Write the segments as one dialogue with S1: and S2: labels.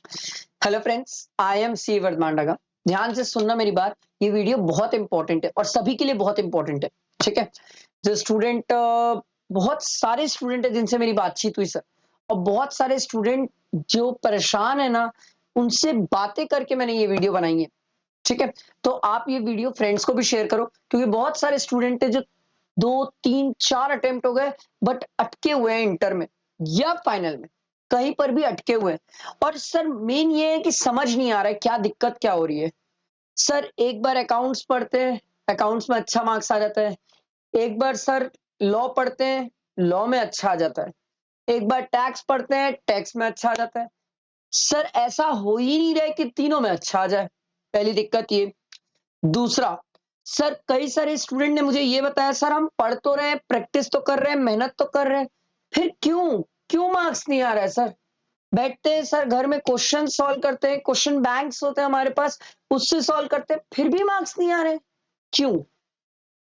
S1: Hello friends, I am सी वर्धमांडगा। ध्यान से सुनना मेरी बात। ये वीडियो बहुत इंपॉर्टेंट है और सभी के लिए बहुत इंपॉर्टेंट है। ठीक है। जो स्टूडेंट बहुत सारे स्टूडेंट है जिनसे मेरी बातचीत हुई सर, और बहुत सारे स्टूडेंट जो परेशान है ना, उनसे बातें करके मैंने ये वीडियो बनाई है। ठीक है। तो आप ये वीडियो फ्रेंड्स को भी शेयर करो, क्योंकि बहुत सारे स्टूडेंट है जो 2 3 4 अटेम्प्ट हो गए बट अटके हुए हैं इंटर में या फाइनल में, कहीं पर भी अटके हुए हैं। और सर मेन ये है कि समझ नहीं आ रहा है क्या दिक्कत क्या हो रही है। सर एक बार अकाउंट्स पढ़ते हैं, अकाउंट्स में अच्छा मार्क्स आ जाता है। एक बार सर लॉ पढ़ते हैं, लॉ में अच्छा आ जाता है। एक बार टैक्स पढ़ते हैं, टैक्स में अच्छा आ जाता है। सर ऐसा हो ही नहीं रहा है कि तीनों में अच्छा आ जाए। पहली दिक्कत ये। दूसरा, सर कई सारे स्टूडेंट ने मुझे ये बताया, सर हम पढ़ तो रहे हैं, प्रैक्टिस तो कर रहे हैं, मेहनत तो कर रहे हैं, फिर क्यों क्यों मार्क्स नहीं आ रहा है सर। बैठते हैं सर घर में, क्वेश्चन सॉल्व करते हैं, क्वेश्चन बैंक्स होते हैं हमारे पास, उससे सॉल्व करते हैं, फिर भी मार्क्स नहीं आ रहे। क्यों?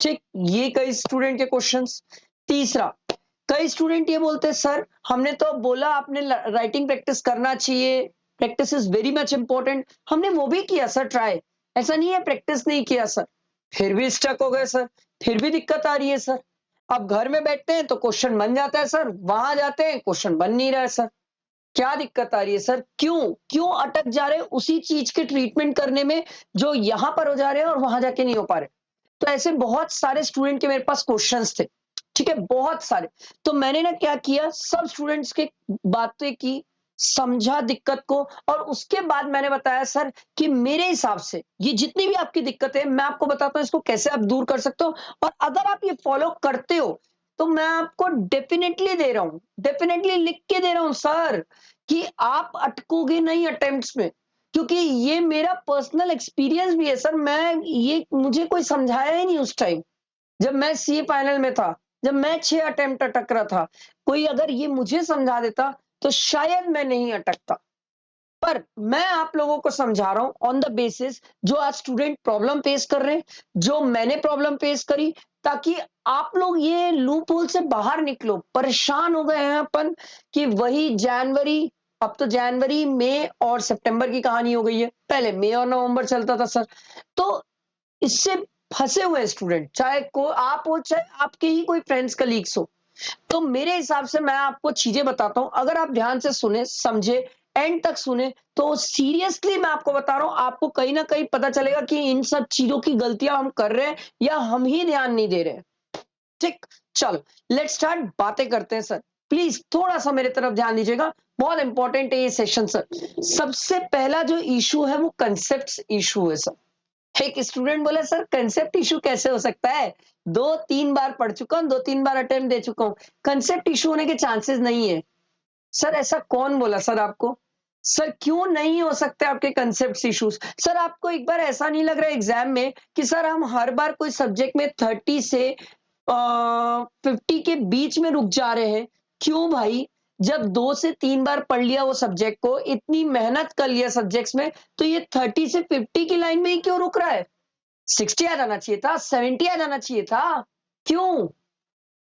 S1: ठीक, ये कई स्टूडेंट के क्वेश्चंस। तीसरा, कई स्टूडेंट ये बोलते हैं, सर हमने तो बोला आपने राइटिंग प्रैक्टिस करना चाहिए, practice is very much important, हमने वो भी किया सर ट्राई, ऐसा नहीं है प्रैक्टिस नहीं किया सर, फिर भी स्टक हो गए सर, फिर भी दिक्कत आ रही है सर। अब घर में बैठते हैं तो क्वेश्चन बन जाता है सर, वहां जाते हैं क्वेश्चन बन नहीं रहा है सर। क्या दिक्कत आ रही है सर? क्यों क्यों अटक जा रहे हैं उसी चीज के ट्रीटमेंट करने में जो यहां पर हो जा रहे हैं और वहां जाके नहीं हो पा रहे। तो ऐसे बहुत सारे स्टूडेंट के मेरे पास क्वेश्चंस थे। ठीक है, बहुत सारे। तो मैंने ना क्या किया, सब स्टूडेंट्स के बातें की, समझा दिक्कत को, और उसके बाद मैंने बताया सर कि मेरे हिसाब से ये जितनी भी आपकी दिक्कत है, मैं आपको बताता हूं इसको कैसे आप दूर कर सकते हो। और अगर आप ये फॉलो करते हो तो मैं आपको डेफिनेटली दे रहा हूं, डेफिनेटली लिख के दे रहा हूं सर, कि आप अटकोगे नहीं अटेम्प्ट्स में। क्योंकि ये मेरा पर्सनल एक्सपीरियंस भी है सर। मैं ये मुझे कोई समझाया ही नहीं उस टाइम, जब मैं सी फाइनल में था, जब मैं 6 अटेम्प्ट अटक रहा था। कोई अगर ये मुझे समझा देता तो शायद मैं नहीं अटकता। पर मैं आप लोगों को समझा रहा हूं ऑन द बेसिस जो आज स्टूडेंट प्रॉब्लम फेस कर रहे हैं, जो मैंने प्रॉब्लम फेस करी, ताकि आप लोग ये लूप होल से बाहर निकलो। परेशान हो गए हैं अपन कि वही जनवरी, अब तो जनवरी मई और सितंबर की कहानी हो गई है, पहले मई और नवंबर चलता था सर। तो इससे फंसे हुए स्टूडेंट, चाहे को आप हो चाहे आपके ही कोई फ्रेंड्स कलीग्स हो। तो मेरे हिसाब से मैं आपको चीजें बताता हूं, अगर आप ध्यान से सुने समझे, एंड तक सुने, तो सीरियसली मैं आपको बता रहा हूं, आपको कहीं ना कहीं पता चलेगा कि इन सब चीजों की गलतियां हम कर रहे हैं या हम ही ध्यान नहीं दे रहे हैं। ठीक, चलो लेट स्टार्ट, बातें करते हैं सर। प्लीज थोड़ा सा मेरे तरफ ध्यान दीजिएगा, बहुत इंपॉर्टेंट है ये सेशन सर। सबसे पहला जो इशू है वो कंसेप्ट इशू है सर। एक स्टूडेंट बोला, सर कंसेप्ट इशू कैसे हो सकता है? 2 3 बार पढ़ चुका हूं, 2 3 बार अटेम्प्ट दे चुका हूं, कंसेप्ट इशू होने के चांसेस नहीं है। सर ऐसा कौन बोला सर आपको? सर क्यों नहीं हो सकते आपके कंसेप्ट इश्यूज? सर आपको एक बार ऐसा नहीं लग रहा है एग्जाम में कि सर हम हर बार कोई सब्जेक्ट में 30 से 50 के बीच में रुक जा रहे हैं? क्यों भाई? जब 2 से 3 बार पढ़ लिया वो सब्जेक्ट को, इतनी मेहनत कर लिया सब्जेक्ट्स में, तो ये 30 से 50 की लाइन में ही क्यों रुक रहा है? 60 आ जाना चाहिए था, 70 आ जाना चाहिए था। क्यों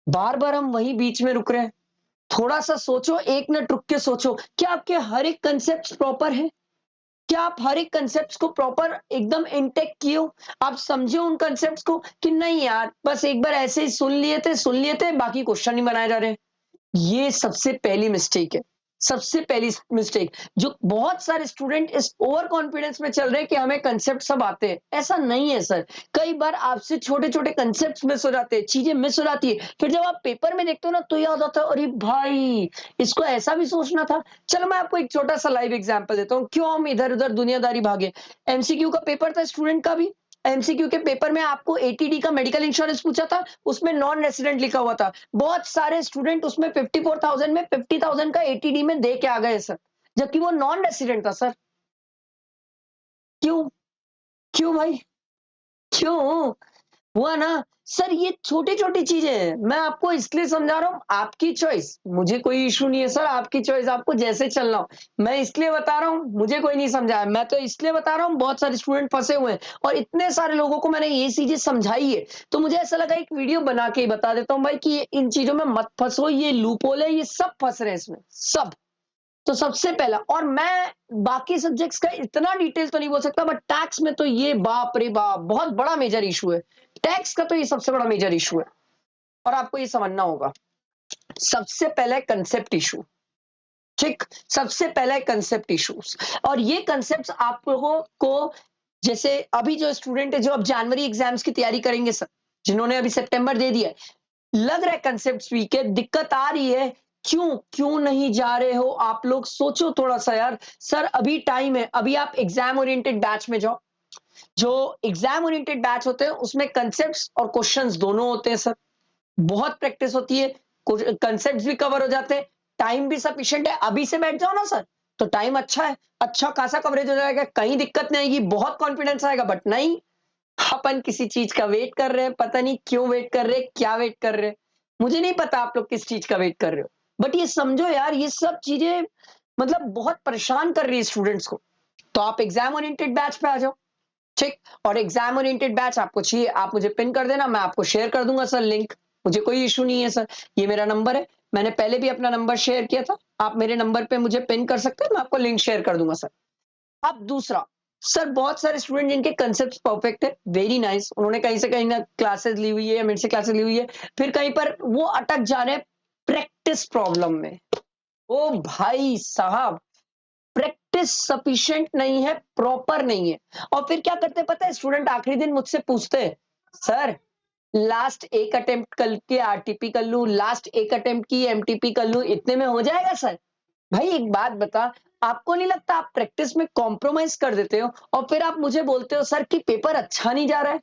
S1: बार बार हम वही बीच में रुक रहे हैं? थोड़ा सा सोचो, 1 मिनट रुक के सोचो, क्या आपके हर एक कंसेप्ट प्रॉपर है? क्या आप हर एक कंसेप्ट को प्रॉपर एकदम इंटेक किए हो? आप समझे उन कंसेप्ट को कि नहीं यार, बस एक बार ऐसे ही सुन लिए थे, बाकी क्वेश्चन नहीं बनाए जा रहे हैं। ये सबसे पहली मिस्टेक है। सबसे पहली मिस्टेक, जो बहुत सारे स्टूडेंट इस ओवर कॉन्फिडेंस में चल रहे हैं कि हमें कंसेप्ट सब आते हैं, ऐसा नहीं है सर। कई बार आपसे छोटे छोटे कंसेप्ट मिस हो जाते हैं, चीजें मिस हो जाती है, फिर जब आप पेपर में देखते हो ना तो याद आता है, अरे भाई इसको ऐसा भी सोचना था। चलो मैं आपको एक छोटा सा लाइव एग्जांपल देता हूँ, क्यों हम इधर उधर दुनियादारी भागे। एमसीक्यू का पेपर था स्टूडेंट का भी। एमसीक्यू के पेपर में आपको एटीडी का मेडिकल इंश्योरेंस पूछा था, उसमें नॉन रेसिडेंट लिखा हुआ था। बहुत सारे स्टूडेंट उसमें 54,000 में 50,000 का एटीडी में दे के आ गए सर, जबकि वो नॉन रेसिडेंट था सर। क्यों? क्यों भाई? क्यों हुआ ना? सर ये छोटी छोटी चीजें हैं, मैं आपको इसलिए समझा रहा हूं, आपकी चॉइस, मुझे कोई इशू नहीं है सर, आपकी चॉइस, आपको जैसे चलना हो। मैं इसलिए बता रहा हूं, मुझे कोई नहीं समझाया, मैं तो इसलिए बता रहा हूं, बहुत सारे स्टूडेंट फंसे हुए हैं और इतने सारे लोगों को मैंने ये चीजें समझाई है, तो मुझे ऐसा लगा एक वीडियो बना के ही बता देता हूं भाई कि इन चीजों में मत फंसो, ये लूप होल है, ये सब फंस रहे हैं इसमें सब। तो सबसे पहला, और मैं बाकी सब्जेक्ट्स का इतना डिटेल तो नहीं बोल सकता, बट टैक्स में तो ये बाप रे बाप बहुत बड़ा मेजर इशू है। टैक्स का तो ये सबसे बड़ा मेजर इशू है और आपको ये समझना होगा। सबसे पहला है कंसेप्ट इशू। ठीक, सबसे पहला है कंसेप्ट इश्यूज, और ये कंसेप्ट आप लोगों को, जैसे अभी जो स्टूडेंट है जो अब जनवरी एग्जाम्स की तैयारी करेंगे सर, जिन्होंने अभी सितंबर दे दिया है, लग रहा है कंसेप्ट वीक है, दिक्कत आ रही है, क्यों क्यों नहीं जा रहे हो आप लोग? सोचो थोड़ा सा यार। सर अभी टाइम है, अभी आप एग्जाम ओरिएंटेड बैच में जाओ। जो एग्जाम ओरिएंटेड बैच होते हैं उसमें कंसेप्ट्स और क्वेश्चंस दोनों होते हैं सर, बहुत प्रैक्टिस होती है, कंसेप्ट भी कवर हो जाते हैं, टाइम भी सफिशिएंट है। अभी से बैठ जाओ ना सर, तो टाइम अच्छा है, अच्छा खासा कवरेज हो जाएगा, कहीं दिक्कत नहीं आएगी, बहुत कॉन्फिडेंस आएगा। बट नहीं, अपन किसी चीज का वेट कर रहे हैं, पता नहीं क्यों वेट कर रहे हैं, क्या वेट कर रहे हैं, मुझे नहीं पता आप लोग किस चीज का वेट कर रहे हो। बट ये समझो यार, ये सब चीजें मतलब बहुत परेशान कर रही है स्टूडेंट्स को। तो आप एग्जाम ओरिएंटेड बैच पे आ जाओ। ठीक, और एग्जाम ओरिएंटेड बैच आपको चाहिए, आप मुझे पिन कर देना, मैं आपको शेयर कर दूंगा सर लिंक, मुझे कोई इशू नहीं है सर। ये मेरा नंबर है, मैंने पहले भी अपना नंबर शेयर किया था, आप मेरे नंबर पे मुझे पिन कर सकते हैं, मैं आपको लिंक शेयर कर दूंगा सर। अब दूसरा, सर बहुत सारे स्टूडेंट जिनके कंसेप्ट परफेक्ट है, वेरी नाइस, उन्होंने कहीं से कहीं ना क्लासेस ली हुई है या मेरे से क्लासेस ली हुई है, फिर कहीं पर वो अटक जा रहे हैं प्रैक्टिस प्रॉब्लम में। ओ भाई साहब, प्रैक्टिस सफिशिएंट नहीं है, प्रॉपर नहीं है, और फिर क्या करते हैं पता है स्टूडेंट? आखिरी दिन मुझसे पूछते हैं, सर लास्ट एक अटेम्प्ट कल के आरटीपी कर लूं, लास्ट एक अटेम्प्ट की एमटीपी कर लूं, इतने में हो जाएगा सर? भाई एक बात बता, आपको नहीं लगता आप प्रैक्टिस में कॉम्प्रोमाइज कर देते हो और फिर आप मुझे बोलते हो सर कि पेपर अच्छा नहीं जा रहा है?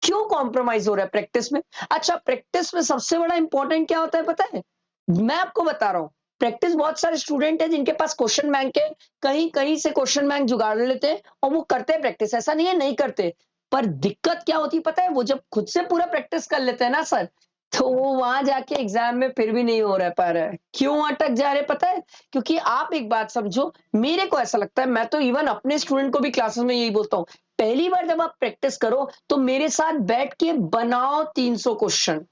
S1: क्यों कॉम्प्रोमाइज हो रहा है प्रैक्टिस में? अच्छा, प्रैक्टिस में सबसे बड़ा इंपॉर्टेंट क्या होता है पता है? मैं आपको बता रहा हूं, प्रैक्टिस बहुत सारे स्टूडेंट है जिनके पास क्वेश्चन बैंक है, कहीं कहीं से क्वेश्चन बैंक जुगाड़ लेते हैं और वो करते हैं प्रैक्टिस, ऐसा नहीं है नहीं करते। पर दिक्कत क्या होती है पता है? वो जब खुद से पूरा प्रैक्टिस कर लेते हैं ना सर, तो वो वहां जाके एग्जाम में फिर भी नहीं हो रह पा रहा है। क्यों अटक जा रहे पता है? क्योंकि आप एक बात समझो, मेरे को ऐसा लगता है, मैं तो इवन अपने स्टूडेंट को भी क्लासेस में यही बोलता हूँ, पहली बार जब आप प्रैक्टिस करो तो मेरे साथ बैठ के बनाओ 300 क्वेश्चन,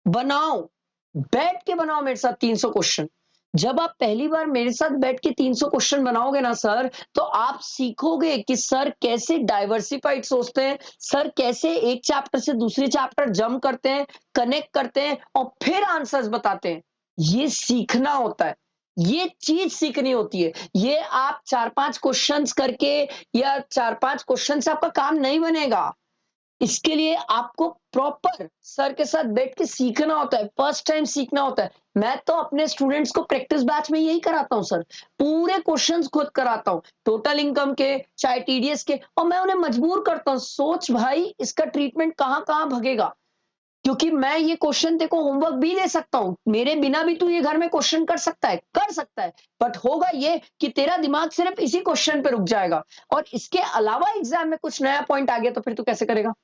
S1: बनाओ, बैठ के बनाओ मेरे साथ 300 क्वेश्चन। जब आप पहली बार मेरे साथ बैठ के 300 क्वेश्चन बनाओगे ना सर, तो आप सीखोगे कि सर कैसे डाइवर्सिफाइड सोचते हैं, सर कैसे एक चैप्टर से दूसरे चैप्टर जंप करते हैं, कनेक्ट करते हैं और फिर आंसर्स बताते हैं। ये सीखना होता है, ये चीज सीखनी होती है। ये आप 4-5 क्वेश्चंस करके या 4-5 क्वेश्चन से आपका काम नहीं बनेगा। इसके लिए आपको प्रॉपर सर के साथ बैठ के सीखना होता है, फर्स्ट टाइम सीखना होता है। मैं तो अपने स्टूडेंट्स को प्रैक्टिस बैच में यही कराता हूँ सर, पूरे क्वेश्चंस खुद कराता हूँ, टोटल इनकम के चाहे टीडीएस के, और मैं उन्हें मजबूर करता हूँ, सोच भाई इसका ट्रीटमेंट कहाँ कहाँ भगेगा, क्योंकि मैं ये क्वेश्चन देखो होमवर्क भी दे सकता हूँ, मेरे बिना भी तू ये घर में क्वेश्चन कर सकता है, कर सकता है, बट होगा ये कि तेरा दिमाग सिर्फ इसी क्वेश्चन पे रुक जाएगा, और इसके अलावा एग्जाम में कुछ नया पॉइंट आ गया तो फिर तू कैसे करेगा?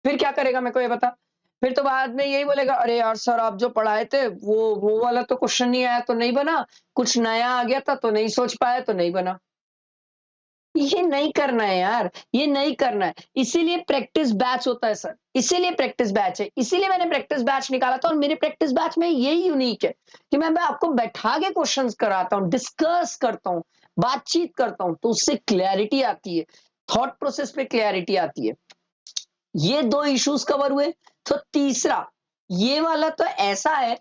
S1: फिर क्या करेगा मेरे को ये बता? फिर तो बाद में यही बोलेगा, अरे यार सर आप जो पढ़ाए थे वो वाला तो क्वेश्चन नहीं आया तो नहीं बना, कुछ नया आ गया था तो नहीं सोच पाया तो नहीं बना। ये नहीं करना है यार, ये नहीं करना है। इसीलिए प्रैक्टिस बैच होता है सर, इसीलिए प्रैक्टिस बैच है, इसीलिए मैंने प्रैक्टिस बैच निकाला था, और मेरे प्रैक्टिस बैच में यही यूनिक है कि मैं आपको बैठा के क्वेश्चंस कराता हूँ, डिस्कस करता हूँ, बातचीत करता हूँ, तो उससे क्लैरिटी आती है, थॉट प्रोसेस पे क्लैरिटी आती है। ये 2 इश्यूज कवर हुए। तो तीसरा, ये वाला तो ऐसा है,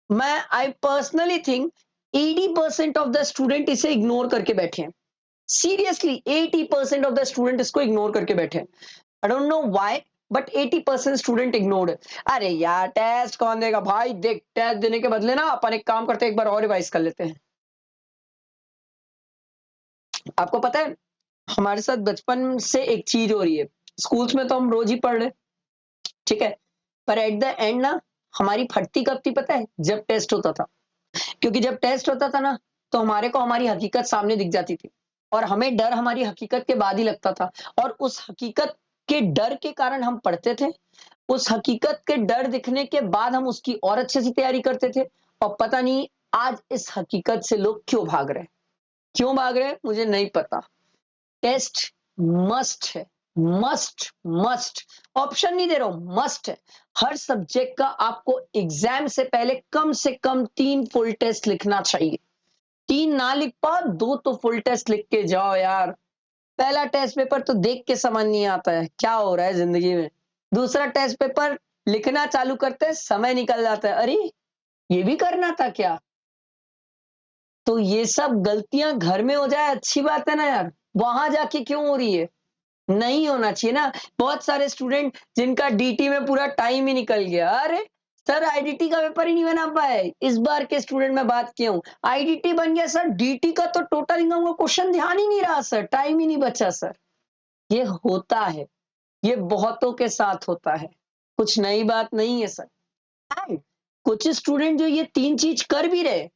S1: मैं I personally think 80% of the student इसे इग्नोर करके बैठे हैं। सीरियसली 80% ऑफ द स्टूडेंट इसको इग्नोर करके बैठे हैं। I don't know why, but 80% student ignored है। अरे यार टेस्ट कौन देगा भाई, देख टेस्ट देने के बदले ना अपन एक काम करते हैं, एक बार और रिवाइज कर लेते हैं। आपको पता है हमारे साथ बचपन से एक चीज हो रही है, स्कूल्स में तो हम रोज ही पढ़ रहे, ठीक है, पर एट द एंड ना हमारी फटती कब थी पता है? जब टेस्ट होता था। क्योंकि जब टेस्ट होता था ना, तो हमारे को हमारी हकीकत सामने दिख जाती थी, और हमें डर हमारी हकीकत के बाद ही लगता था, और उस हकीकत के डर के कारण हम पढ़ते थे, उस हकीकत के डर दिखने के बाद हम उसकी और अच्छे से तैयारी करते थे। और पता नहीं आज इस हकीकत से लोग क्यों भाग रहे हैं, क्यों भाग रहे हैं मुझे नहीं पता। टेस्ट मस्ट है, मस्ट मस्ट, ऑप्शन नहीं दे रहा हूं, मस्ट है। हर सब्जेक्ट का आपको एग्जाम से पहले कम 3 फुल टेस्ट लिखना चाहिए, 3 ना लिख पाओ, 2 तो फुल टेस्ट लिख के जाओ यार। पहला टेस्ट पेपर तो देख के समझ नहीं आता है क्या हो रहा है जिंदगी में। दूसरा टेस्ट पेपर लिखना चालू करते हैं, समय निकल जाता है, अरे ये भी करना था क्या। तो ये सब गलतियां घर में हो जाए अच्छी बात है ना यार, वहां जाके क्यों हो रही है। नहीं होना चाहिए ना। बहुत सारे स्टूडेंट जिनका डीटी में पूरा टाइम ही निकल गया, अरे सर आईडीटी का पेपर ही नहीं बना पाए। इस बार के स्टूडेंट में बात क्यों, आईडीटी बन गया सर, डीटी का तो टोटल इनकम का क्वेश्चन ध्यान ही नहीं रहा सर, टाइम ही नहीं बचा सर। ये होता है, ये बहुतों के साथ होता है, कुछ नई बात नहीं है सर। एंड कुछ स्टूडेंट जो ये 3 चीज कर भी रहे,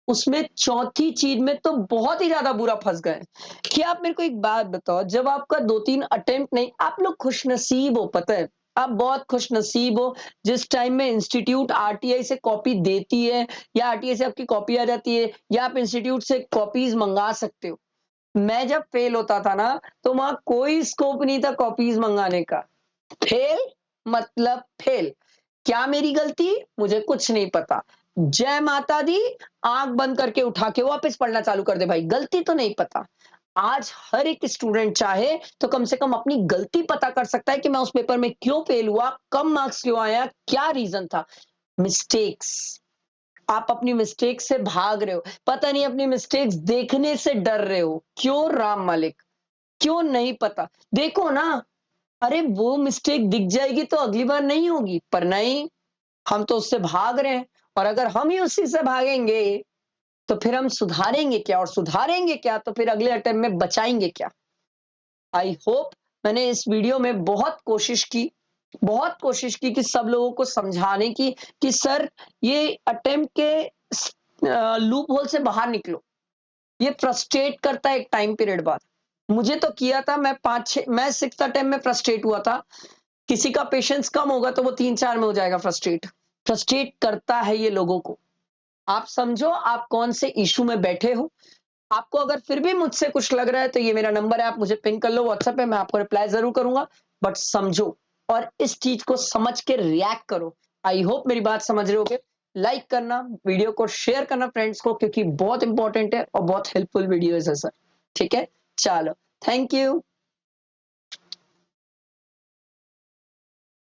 S1: उसमें चौथी चीज में तो बहुत ही ज्यादा बुरा फंस गए। कि आप मेरे को एक बात बताओ, जब आपका 2-3 अटेम्प्ट नहीं, आप लोग खुशनसीब हो, पता है आप बहुत खुशनसीब हो, जिस टाइम में इंस्टीट्यूट आरटीआई से कॉपी देती है या आरटीआई से आपकी कॉपी आ जाती है या आप इंस्टीट्यूट से कॉपीज मंगा सकते हो। मैं जब फेल होता था ना, तो वहां कोई स्कोप नहीं था कॉपीज मंगाने का। फेल मतलब फेल। क्या मेरी गलती, मुझे कुछ नहीं पता। जय माता दी, आंख बंद करके उठा के वापस पढ़ना चालू कर दे भाई, गलती तो नहीं पता। आज हर एक स्टूडेंट चाहे तो कम से कम अपनी गलती पता कर सकता है कि मैं उस पेपर में क्यों फेल हुआ, कम मार्क्स क्यों आया, क्या रीजन था। मिस्टेक्स, आप अपनी मिस्टेक से भाग रहे हो, पता नहीं अपनी मिस्टेक्स देखने से डर रहे हो, क्यों राम मालिक, क्यों नहीं पता। देखो ना, अरे वो मिस्टेक दिख जाएगी तो अगली बार नहीं होगी, पर नहीं, हम तो उससे भाग रहे हैं। और अगर हम ही उसी से भागेंगे तो फिर हम सुधारेंगे क्या, और सुधारेंगे क्या तो फिर अगले अटेम्प्ट में बचाएंगे क्या। आई होप मैंने इस वीडियो में बहुत कोशिश की कि सब लोगों को समझाने की कि सर ये अटेम्प्ट के लूप होल से बाहर निकलो। ये फ्रस्ट्रेट करता है एक टाइम पीरियड बाद। मुझे तो किया था, मैं 6th अटेम्प्ट में फ्रस्ट्रेट हुआ था। किसी का पेशेंस कम होगा तो वो 3-4 में हो जाएगा फ्रस्ट्रेट। फ्रस्ट्रेट करता है ये लोगों को। आप समझो आप कौन से इशू में बैठे हो। आपको अगर फिर भी मुझसे कुछ लग रहा है तो ये मेरा नंबर है, आप मुझे पिंग कर लो व्हाट्सएप पे, मैं आपको रिप्लाई जरूर करूंगा। बट समझो और इस चीज को समझ के रिएक्ट करो। आई होप मेरी बात समझ रहे होगे। लाइक करना, वीडियो को शेयर करना फ्रेंड्स को, क्योंकि बहुत इंपॉर्टेंट है और बहुत हेल्पफुल वीडियो है सर। ठीक है, चलो, थैंक यू।